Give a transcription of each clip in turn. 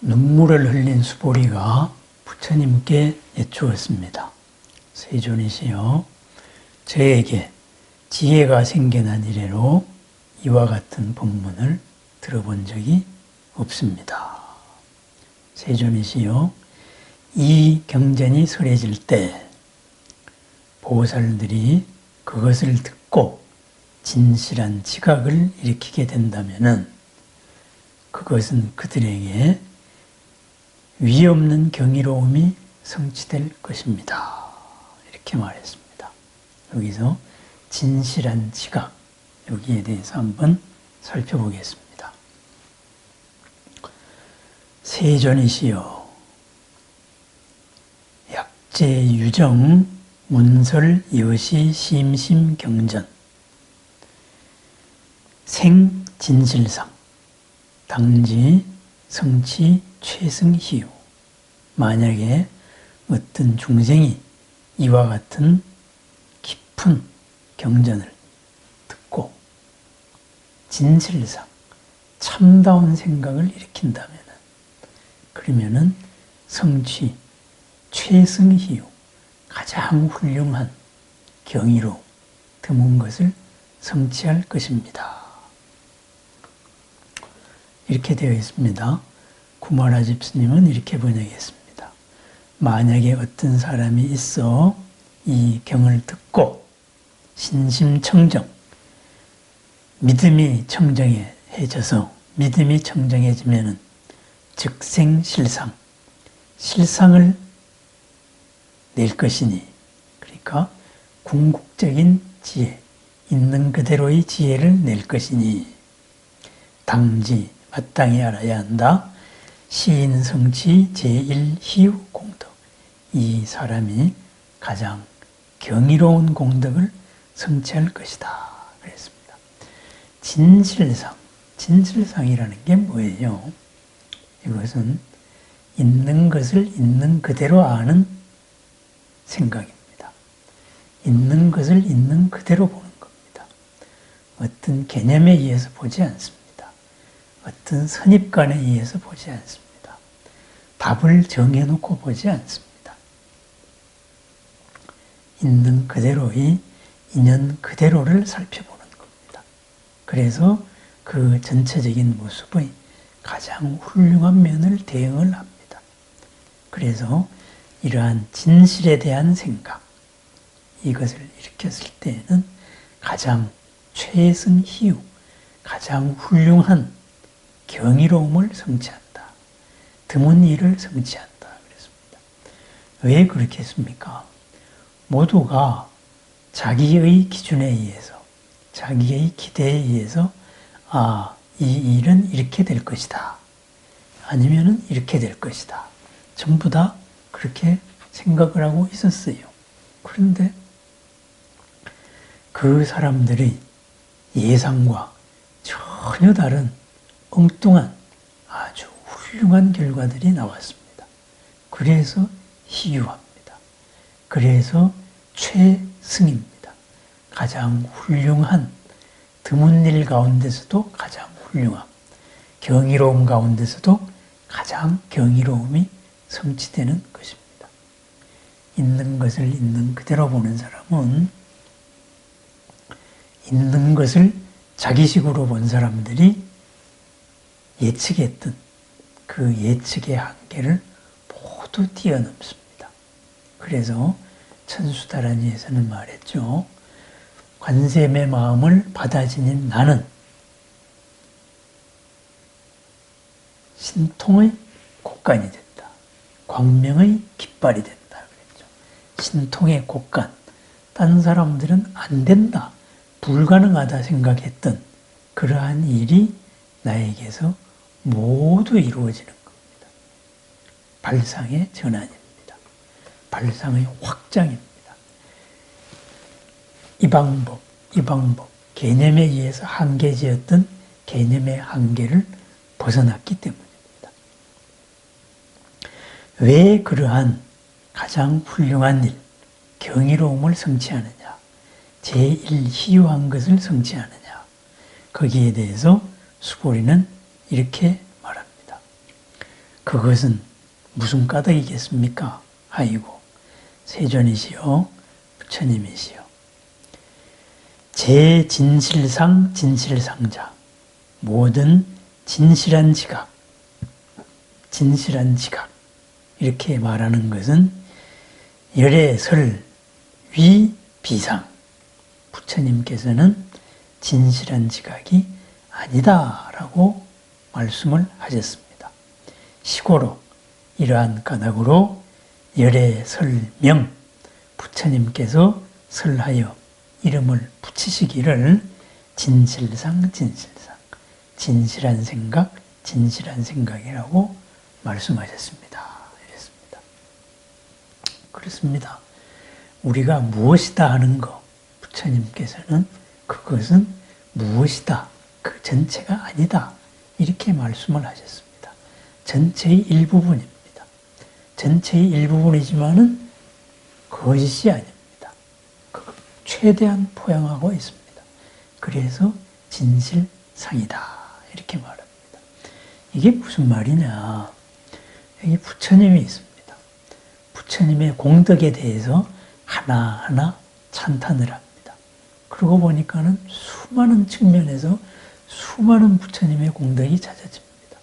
눈물을 흘린 수보리가 부처님께 여쭈었습니다. 세존이시여, 저에게 지혜가 생겨난 이래로 이와 같은 법문을 들어본 적이 없습니다. 세존이시여, 이 경전이 설해질 때 보살들이 그것을 듣고 진실한 지각을 일으키게 된다면은 그것은 그들에게 위없는 경이로움이 성취될 것입니다. 이렇게 말했습니다. 여기서 진실한 지각, 여기에 대해서 한번 살펴보겠습니다. 세존이시여, 약제유정 문설 여시 심심 경전 생진실상 당지 성취 최승희유. 만약에 어떤 중생이 이와 같은 깊은 경전을 듣고 진실상 참다운 생각을 일으킨다면 그러면은 성취 최승희유, 가장 훌륭한 경이로 드문 것을 성취할 것입니다. 이렇게 되어 있습니다. 구마라 집스님은 이렇게 번역했습니다. 만약에 어떤 사람이 있어 이 경을 듣고 신심청정, 믿음이 청정해져서 믿음이 청정해지면은 즉생실상, 실상을 낼 것이니, 그러니까 궁극적인 지혜, 있는 그대로의 지혜를 낼 것이니 당지, 마땅히 알아야 한다. 시인성취 제1희우 공덕, 이 사람이 가장 경이로운 공덕을 성취할 것이다 그랬습니다. 진실상, 진실상이라는 게 뭐예요? 이것은 있는 것을 있는 그대로 아는 생각입니다. 있는 것을 있는 그대로 보는 겁니다. 어떤 개념에 의해서 보지 않습니다. 어떤 선입관에 의해서 보지 않습니다. 답을 정해놓고 보지 않습니다. 있는 그대로의 인연 그대로를 살펴보는 겁니다. 그래서 그 전체적인 모습의 가장 훌륭한 면을 대응을 합니다. 그래서 이러한 진실에 대한 생각, 이것을 일으켰을 때에는 가장 최승희유, 가장 훌륭한 경이로움을 성취한다. 드문 일을 성취한다. 그랬습니다. 왜 그렇게 했습니까? 모두가 자기의 기준에 의해서, 자기의 기대에 의해서 이 일은 이렇게 될 것이다. 아니면은 이렇게 될 것이다. 전부 다 그렇게 생각을 하고 있었어요. 그런데 그 사람들의 예상과 전혀 다른 엉뚱한 아주 훌륭한 결과들이 나왔습니다. 그래서 희유합니다. 그래서 최승입니다. 가장 훌륭한 드문 일 가운데서도 가장 훌륭함, 경이로움 가운데서도 가장 경이로움이 성취되는 것입니다. 있는 것을 있는 그대로 보는 사람은 있는 것을 자기식으로 본 사람들이 예측했던 그 예측의 한계를 모두 뛰어넘습니다. 그래서 천수다란이에서는 말했죠. 관세음의 마음을 받아 지닌 나는 신통의 곡간이 된다. 광명의 깃발이 된다. 그랬죠. 신통의 곡간. 다른 사람들은 안 된다. 불가능하다 생각했던 그러한 일이 나에게서 모두 이루어지는 겁니다. 발상의 전환입니다. 발상의 확장입니다. 이 방법, 개념에 의해서 한계지었던 개념의 한계를 벗어났기 때문입니다. 왜 그러한 가장 훌륭한 일, 경이로움을 성취하느냐, 제1희유한 것을 성취하느냐, 거기에 대해서 수보리는 이렇게 말합니다. 그것은 무슨 까닭이겠습니까? 아이고, 세존이시여 부처님이시여. 제진실상 진실상자, 모든 진실한 지각, 진실한 지각, 이렇게 말하는 것은 열애설 위 비상, 부처님께서는 진실한 지각이 아니다라고 말씀을 하셨습니다. 시고로 이러한 까닭으로 열애설명, 부처님께서 설하여 이름을 붙이시기를 진실상 진실상, 진실한 생각, 진실한 생각이라고 말씀하셨습니다. 이랬습니다. 그렇습니다. 우리가 무엇이다 하는 것, 부처님께서는 그것은 무엇이다, 그 전체가 아니다, 이렇게 말씀을 하셨습니다. 전체의 일부분입니다. 전체의 일부분이지만은 거짓이 아닙니다. 최대한 포용하고 있습니다. 그래서 진실상이다, 이렇게 말합니다. 이게 무슨 말이냐? 여기 부처님이 있습니다. 부처님의 공덕에 대해서 하나하나 찬탄을 합니다. 그러고 보니까는 수많은 측면에서 수많은 부처님의 공덕이 찾아집니다.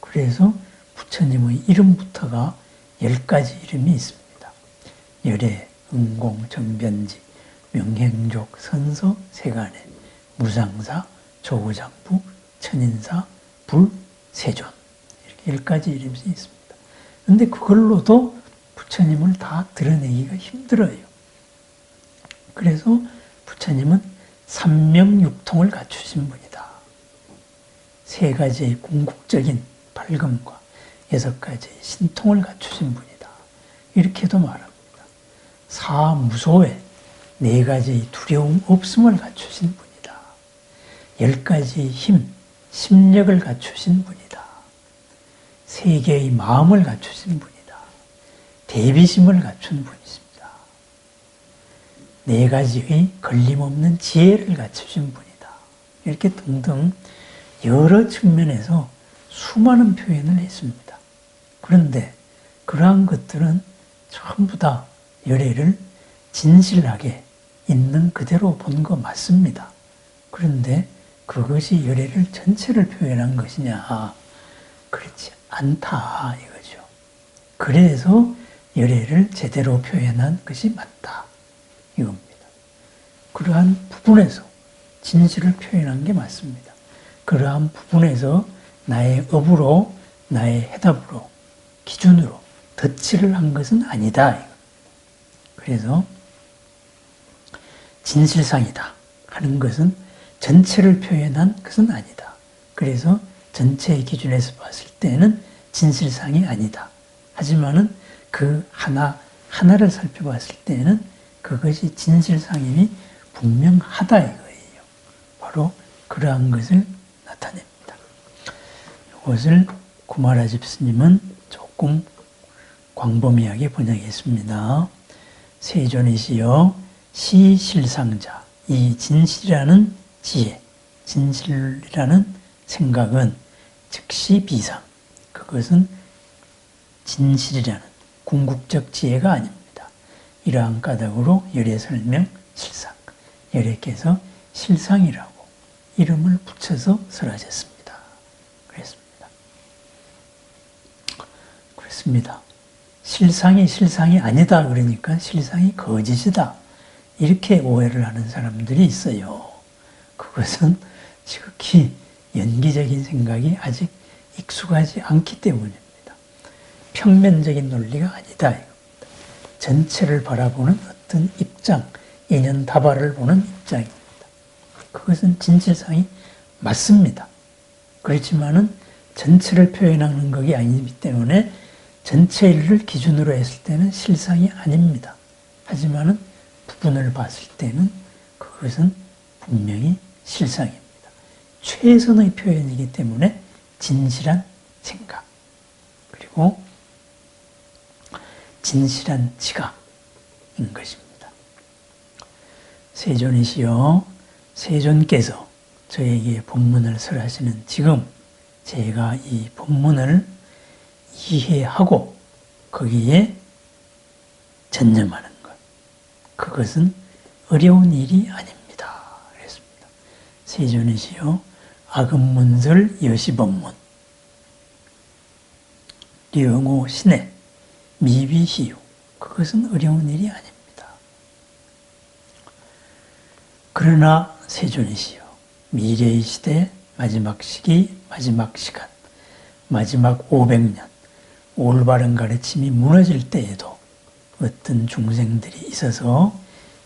그래서 부처님의 이름부터가 10가지 이름이 있습니다. 열애, 응공, 정변지, 명행족, 선서, 세간에, 무상사, 조구장부, 천인사, 불, 세존, 이렇게 10가지 이름이 있습니다. 그런데 그걸로도 부처님을 다 드러내기가 힘들어요. 그래서 부처님은 삼명육통을 갖추신 분이다. 3가지의 궁극적인 밝음과 6가지의 신통을 갖추신 분이다. 이렇게도 말합니다. 사무소에 4가지의 두려움 없음을 갖추신 분이다. 10가지의 힘, 심력을 갖추신 분이다. 3개의 마음을 갖추신 분이다. 대비심을 갖춘 분이십니다. 4가지의 걸림없는 지혜를 갖추신 분이다. 이렇게 등등 여러 측면에서 수많은 표현을 했습니다. 그런데 그러한 것들은 전부 다 열애를 진실하게 있는 그대로 본 거 맞습니다. 그런데 그것이 열애를 전체를 표현한 것이냐? 그렇지 않다, 이거죠. 그래서 열애를 제대로 표현한 것이 맞다, 이겁니다. 그러한 부분에서 진실을 표현한 게 맞습니다. 그러한 부분에서 나의 업으로, 나의 해답으로, 기준으로 덧칠을 한 것은 아니다, 이겁니다. 그래서 진실상이다 하는 것은 전체를 표현한 것은 아니다. 그래서 전체의 기준에서 봤을 때는 진실상이 아니다. 하지만은 그 하나를 살펴봤을 때는 그것이 진실상임이 분명하다, 이거예요. 바로 그러한 것을 나타냅니다. 이것을 구마라집 스님은 조금 광범위하게 번역했습니다. 세존이시여 시실상자, 이 진실이라는 지혜, 진실이라는 생각은 즉시 비상, 그것은 진실이라는 궁극적 지혜가 아닙니다. 이러한 까닭으로 열애설명 실상, 열애께서 실상이라고 이름을 붙여서 설하셨습니다. 그렇습니다. 실상이 실상이 아니다 그러니까 실상이 거짓이다, 이렇게 오해를 하는 사람들이 있어요. 그것은 지극히 연기적인 생각이 아직 익숙하지 않기 때문입니다. 평면적인 논리가 아니다, 이겁니다. 전체를 바라보는 어떤 입장, 인연다발을 보는 입장입니다. 그것은 진실상이 맞습니다. 그렇지만은 전체를 표현하는 것이 아니기 때문에 전체를 기준으로 했을 때는 실상이 아닙니다. 하지만은 부분을 봤을 때는 그것은 분명히 실상입니다. 최선의 표현이기 때문에 진실한 생각, 그리고 진실한 지각인 것입니다. 세존이시여, 세존께서 저에게 법문을 설하시는 지금 제가 이 법문을 이해하고 거기에 전념하는 것. 그것은 어려운 일이 아닙니다. 그랬습니다. 세존이시여 아금문설 여시법문 령오 신의 미비희유 그것은 어려운 일이 아닙니다. 그러나 세존이시여 미래의 시대 마지막 시기 마지막 시간 마지막 500년 올바른 가르침이 무너질 때에도 어떤 중생들이 있어서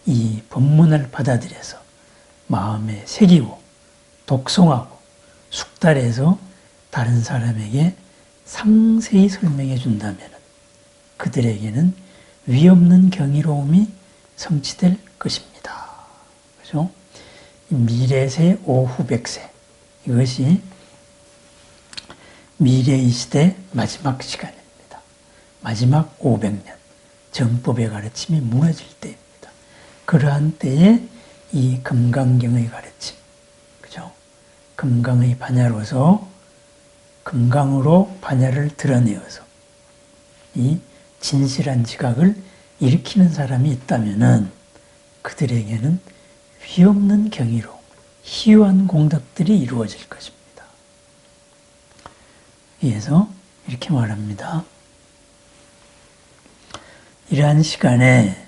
이 법문을 받아들여서 마음에 새기고 독송하고 숙달해서 다른 사람에게 상세히 설명해 준다면 그들에게는 위없는 경이로움이 성취될 것입니다. 그죠? 미래세 오후백세 이것이 미래의 시대 마지막 시간입니다. 마지막 500년 정법의 가르침이 무너질 때입니다. 그러한 때에 이 금강경의 가르침, 그죠? 금강의 반야로서 금강으로 반야를 드러내어서 이 진실한 지각을 일으키는 사람이 있다면은 그들에게는 위없는 경이로 희유한 공덕들이 이루어질 것입니다. 그래서 이렇게 말합니다. 이러한 시간에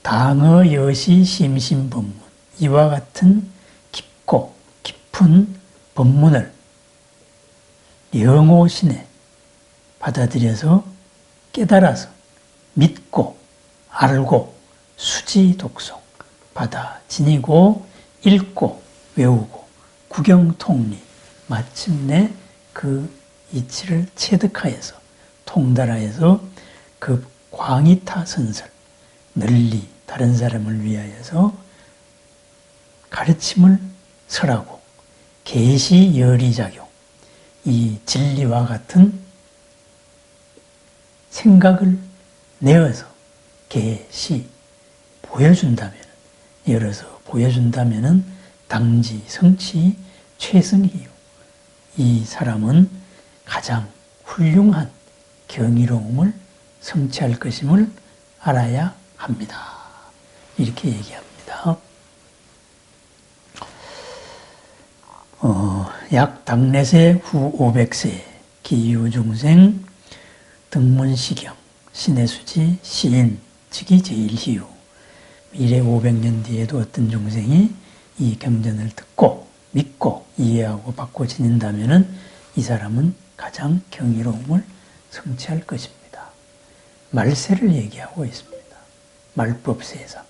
당어 여시 심심법문 이와 같은 깊고 깊은 법문을 영오신에 받아들여서 깨달아서 믿고 알고 수지 독송 받아 지니고 읽고 외우고 구경통리 마침내 그 이치를 체득하여서 통달하여서 그 광이타 선설 널리 다른 사람을 위하여서 가르침을 설하고 계시 열의작용 이 진리와 같은 생각을 내어서 계시 보여준다면 열어서 보여준다면 당지 성취 최승희요 이 사람은 가장 훌륭한 경이로움을 성취할 것임을 알아야 합니다. 이렇게 얘기합니다. 약 당내세 후 500세 기유중생 등문시경 신해수지 시인 즉이 제일희유 미래 500년 뒤에도 어떤 중생이 이 경전을 듣고 믿고 이해하고 받고 지닌다면 이 사람은 가장 경이로움을 성취할 것입니다. 말세를 얘기하고 있습니다. 말법세상.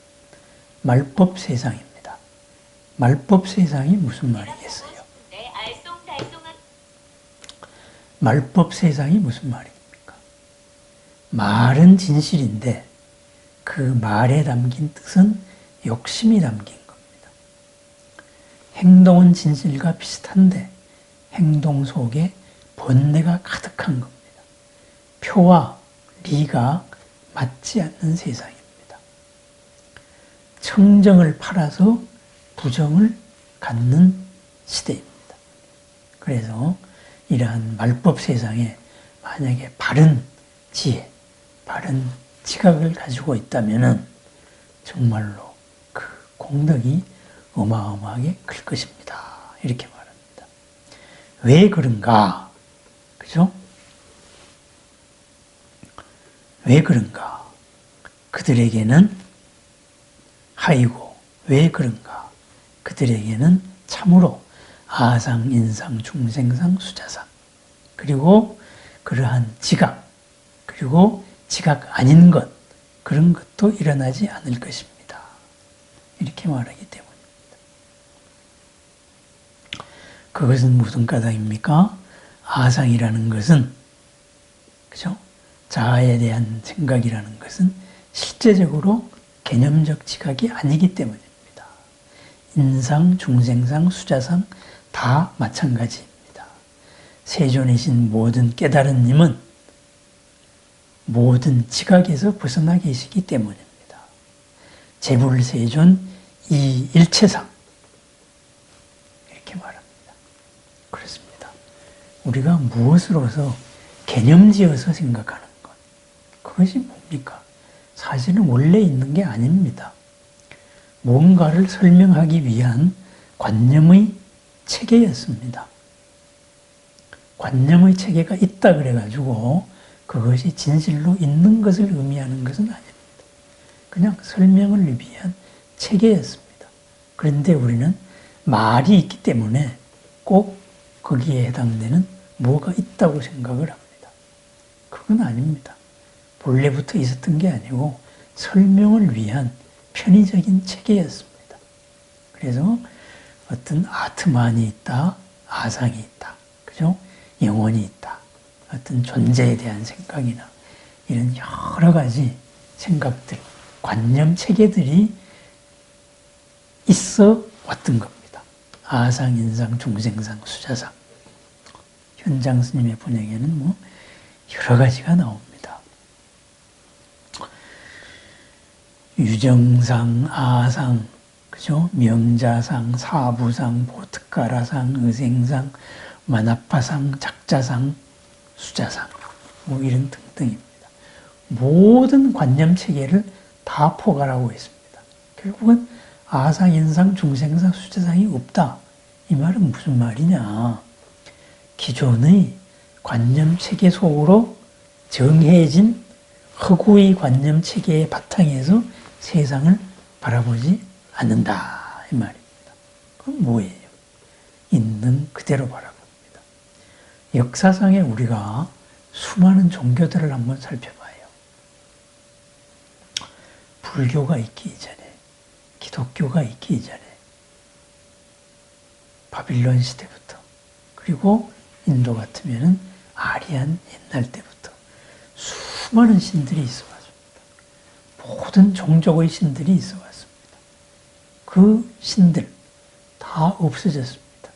말법세상입니다. 말법세상이 무슨 말이겠어요? 말법세상이 무슨 말입니까? 말은 진실인데 그 말에 담긴 뜻은 욕심이 담긴 겁니다. 행동은 진실과 비슷한데 행동 속에 번뇌가 가득한 겁니다. 표와 리가 맞지 않는 세상입니다. 청정을 팔아서 부정을 갖는 시대입니다. 그래서 이러한 말법 세상에 만약에 바른 지혜, 바른 지각을 가지고 있다면 정말로 그 공덕이 어마어마하게 클 것입니다. 이렇게 말합니다. 왜 그런가? 그죠? 왜 그런가? 그들에게는 하이고 왜 그런가? 그들에게는 참으로 아상, 인상, 중생상, 수자상 그리고 그러한 지각 그리고 지각 아닌 것 그런 것도 일어나지 않을 것입니다. 이렇게 말하기 때문입니다. 그것은 무슨 까닭입니까? 아상이라는 것은 그죠? 자아에 대한 생각이라는 것은 실제적으로 개념적 지각이 아니기 때문입니다. 인상, 중생상, 수자상 다 마찬가지입니다. 세존이신 모든 깨달은 님은 모든 지각에서 벗어나 계시기 때문입니다. 재불세존 이 일체상 이렇게 말합니다. 그렇습니다. 우리가 무엇으로서 개념지어서 생각하는 것. 그것이 뭡니까? 사실은 원래 있는 게 아닙니다. 뭔가를 설명하기 위한 관념의 체계였습니다. 관념의 체계가 있다 그래가지고 그것이 진실로 있는 것을 의미하는 것은 아닙니다. 그냥 설명을 위한 체계였습니다. 그런데 우리는 말이 있기 때문에 꼭 거기에 해당되는 뭐가 있다고 생각을 합니다. 그건 아닙니다. 본래부터 있었던 게 아니고 설명을 위한 편의적인 체계였습니다. 그래서 어떤 아트만이 있다, 아상이 있다, 그죠? 영혼이 있다, 어떤 존재에 대한 생각이나 이런 여러 가지 생각들, 관념 체계들이 있어 왔던 겁니다. 아상, 인상, 중생상, 수자상. 현장 스님의 번역에는 뭐 여러 가지가 나옵니다. 유정상, 아상, 그죠? 명자상, 사부상, 보트가라상, 의생상, 만화파상, 작자상, 수자상, 뭐 이런 등등입니다. 모든 관념 체계를 다 포괄하고 있습니다. 결국은 아상, 인상, 중생상, 수자상이 없다. 이 말은 무슨 말이냐? 기존의 관념 체계 속으로 정해진 허구의 관념 체계의 바탕에서 세상을 바라보지 않는다. 이 말입니다. 그럼 뭐예요? 있는 그대로 바라봅니다. 역사상에 우리가 수많은 종교들을 한번 살펴봐요. 불교가 있기 이전에, 기독교가 있기 이전에, 바빌론 시대부터, 그리고 인도 같으면은 아리안 옛날 때부터 수많은 신들이 있어 왔습니다. 모든 종족의 신들이 있어 왔습니다. 그 신들 다 없어졌습니다.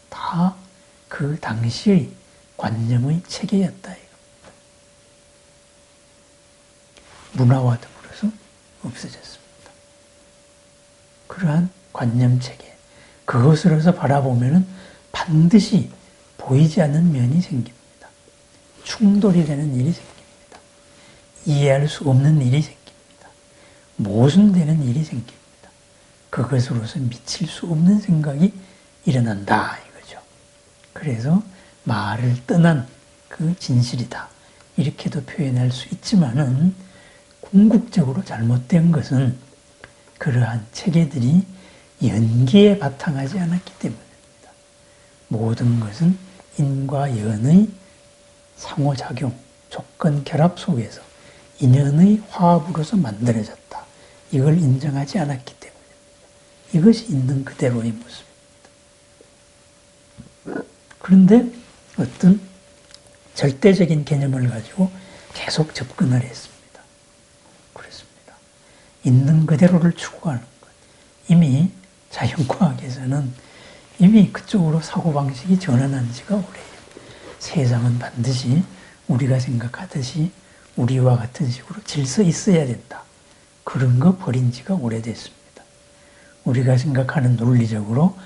다 그 당시의 관념의 체계였다 이겁니다. 문화와 더불어서 없어졌습니다. 그러한 관념 체계, 그것으로서 바라보면은 반드시 보이지 않는 면이 생깁니다. 충돌이 되는 일이 생깁니다. 이해할 수 없는 일이 생깁니다. 모순되는 일이 생깁니다. 그것으로서 미칠 수 없는 생각이 일어난다 이거죠. 그래서 말을 떠난 그 진실이다 이렇게도 표현할 수 있지만은 궁극적으로 잘못된 것은 그러한 체계들이 연기에 바탕하지 않았기 때문입니다. 모든 것은 인과 연의 상호작용, 조건 결합 속에서 인연의 화합으로서 만들어졌다. 이걸 인정하지 않았기 때문입니다. 이것이 있는 그대로의 모습입니다. 그런데 어떤 절대적인 개념을 가지고 계속 접근을 했습니다. 그렇습니다. 있는 그대로를 추구하는 것. 이미 자연과학에서는 이미 그쪽으로 사고방식이 전환한 지가 오래예요. 세상은 반드시 우리가 생각하듯이 우리와 같은 식으로 질서 있어야 된다. 그런 거 버린 지가 오래됐습니다. 우리가 생각하는 논리적으로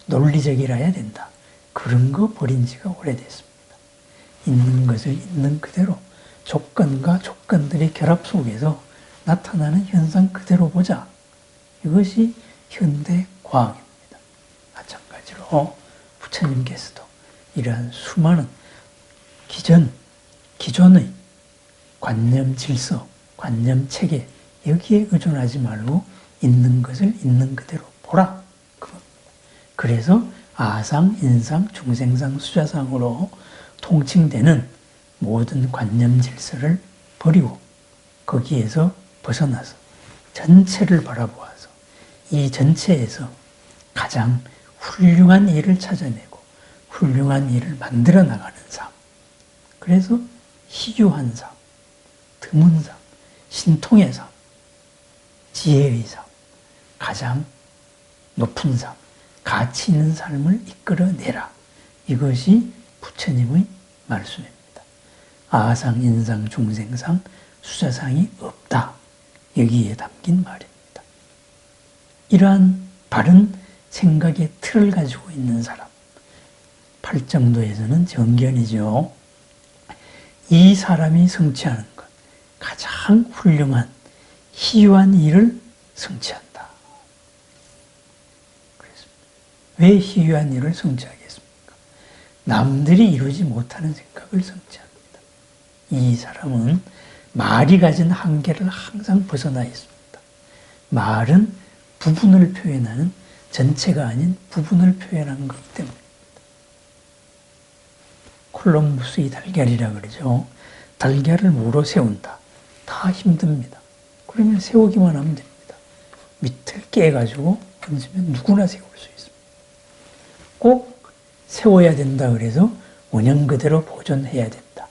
논리적이라야 된다. 그런 거 버린 지가 오래됐습니다. 있는 것을 있는 그대로 조건과 조건들의 결합 속에서 나타나는 현상 그대로 보자. 이것이 현대 과학입니다. 마찬가지로 부처님께서도 이러한 수많은 기존의 관념 질서, 관념 체계 여기에 의존하지 말고 있는 것을 있는 그대로 보라. 그래서 아상, 인상, 중생상, 수자상으로 통칭되는 모든 관념 질서를 버리고 거기에서 벗어나서 전체를 바라보아서 이 전체에서 가장 훌륭한 일을 찾아내고 훌륭한 일을 만들어 나가는 삶. 그래서 희귀한 삶, 드문 삶, 신통의 삶, 지혜의 삶, 가장 높은 삶, 가치 있는 삶을 이끌어내라. 이것이 부처님의 말씀입니다. 아상, 인상, 중생상, 수자상이 없다. 여기에 담긴 말입니다. 이러한 바른 생각의 틀을 가지고 있는 사람, 팔정도에서는 정견이죠. 이 사람이 성취하는 것, 가장 훌륭한 희유한 일을 성취한다. 그래서 왜 희유한 일을 성취하겠습니까? 남들이 이루지 못하는 생각을 성취합니다. 이 사람은 말이 가진 한계를 항상 벗어나 있습니다. 말은 부분을 표현하는 전체가 아닌 부분을 표현하는 것이기 때문입니다. 콜럼부스의 달걀이라 그러죠. 달걀을 무로 세운다. 다 힘듭니다. 그러면 세우기만 하면 됩니다. 밑을 깨가지고 얹으면 누구나 세울 수 있습니다. 꼭 세워야 된다 그래서 원형 그대로 보존해야 된다.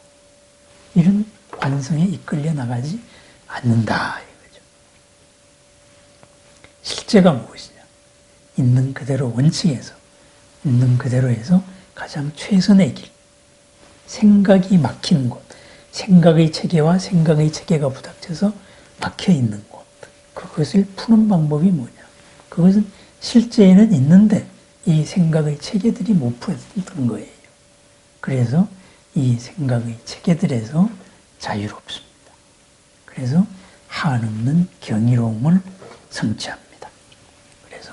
이런 완성에 이끌려 나가지 않는다. 이거죠. 실제가 무엇이냐? 있는 그대로 원칙에서, 있는 그대로 해서 가장 최선의 길. 생각이 막히는 곳, 생각의 체계와 생각의 체계가 부닥쳐서 막혀있는 곳, 그것을 푸는 방법이 뭐냐? 그것은 실제에는 있는데 이 생각의 체계들이 못 푸는 거예요. 그래서 이 생각의 체계들에서 자유롭습니다. 그래서 한없는 경이로움을 성취합니다. 그래서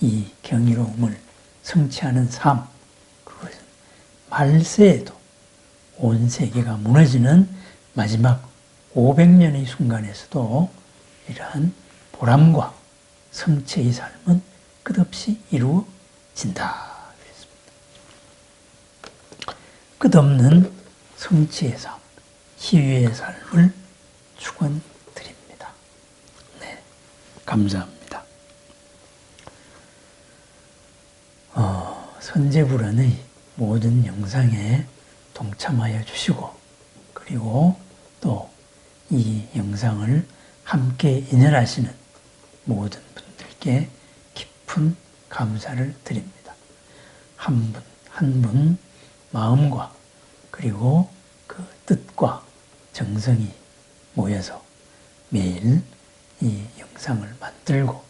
이 경이로움을 성취하는 삶, 그것은 말세에도 온 세계가 무너지는 마지막 500년의 순간에서도 이러한 보람과 성취의 삶은 끝없이 이루어진다. 끝없는 성취의 삶, 희유의 삶을 축원드립니다. 네, 감사합니다. 선제불안의 모든 영상에 동참하여 주시고, 그리고 또 이 영상을 함께 인연하시는 모든 분들께 깊은 감사를 드립니다. 한 분 한 분 마음과 그리고 그 뜻과 정성이 모여서 매일 이 영상을 만들고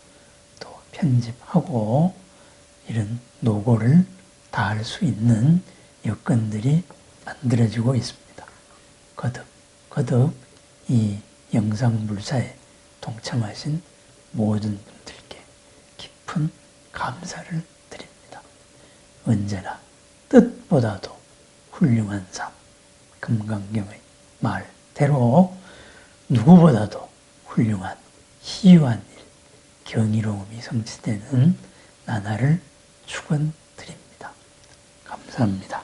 또 편집하고 이런 노고를 다할 수 있는 여건들이 만들어지고 있습니다. 거듭 이 영상불사에 동참하신 모든 분들께 깊은 감사를 드립니다. 언제나 뜻보다도 훌륭한 삶, 금강경의 말대로 누구보다도 훌륭한 희유한 일, 경이로움이 성취되는 나날을 축원드립니다. 감사합니다.